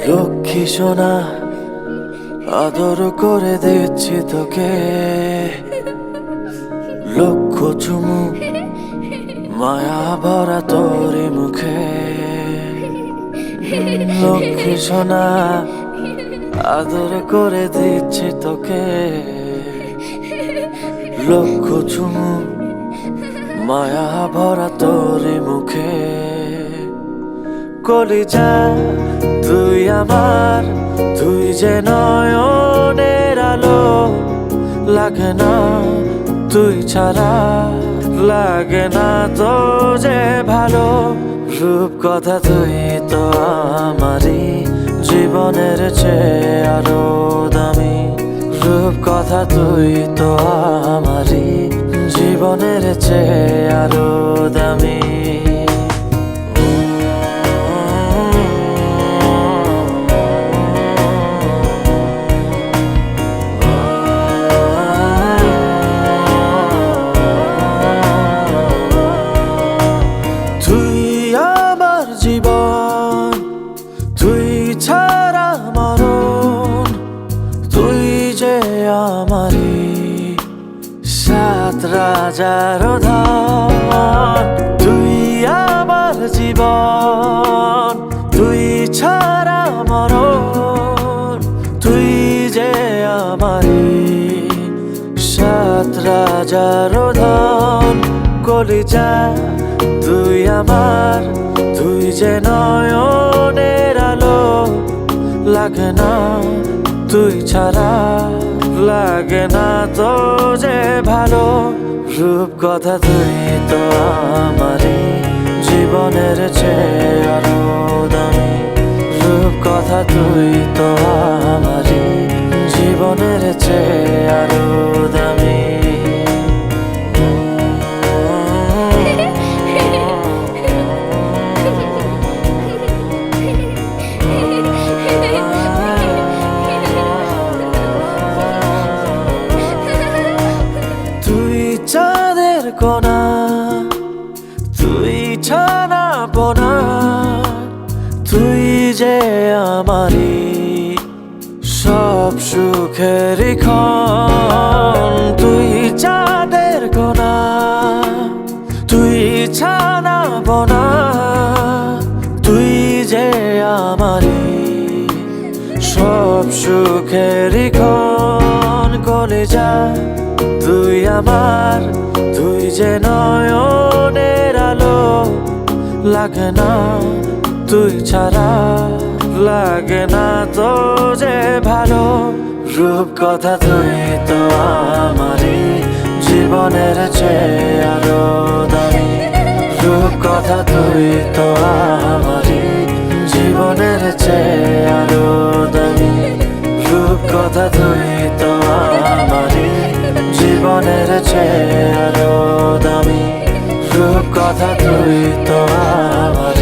লক্ষ্মী সোনা আদর করে দিচ্ছি তোকে, লক্ষ চুমু মায়া ভরা তোরি মুখে। লক্ষ্মী সোনা আদর করে দিচ্ছি তোকে, লক্ষ চুমু মায়া ভরা তোরি মুখে। কলিজা তুই আমার, তুই যে নয়নের আলো, লাগে না তুই ছাড়া, লাগে না তো যে ভালো। রূপ কথা তুই তো আমারই জীবনের চেয়ে আরো দামি, রূপ কথা তুই তো আমারই জীবনের চেয়ে আরো দামি। জীবন তুই ছাড়া মরণ, তুই যে আমারি সাত রাজার ধন। তুই আমার জীবন, তুই ছাড়া মরণ, তুই যে আমারি সাত রাজার ধন। কলিজা তুই আমার, তুই যে নয়নের আলো, লাগে না তুই ছাড়া, লাগে না তো যে ভালো। রূপ কথা তুই তো আমারই জীবনের চেয়ে আরো দামি, রূপ কথা তুই তো আমারই জীবনের চেয়ে আরো দামি। চাঁদের কোনা তুই ছানা পোনা, তুই যে আমারি সব সুখের ক্ষণ। তুই চাঁদের কোনা তুই ছানা পোনা, তুই যে আমারি সব সুখের ক্ষণ। কলিজা তুই আমার, তুই যে নয়নের আলো, লাগে না তুই ছাড়া, লাগে না তো যে ভালো। রূপ কথা তুই তো আমারই জীবনের চেয়ে আরো দামি, রূপ কথা তুই তো আমারই জীবনের চেয়ে আরো দামি, রূপ কথা তুই তো আমারই জীবনের চেয়ে আরো দামি, রূপ কথা তুই তো আমার।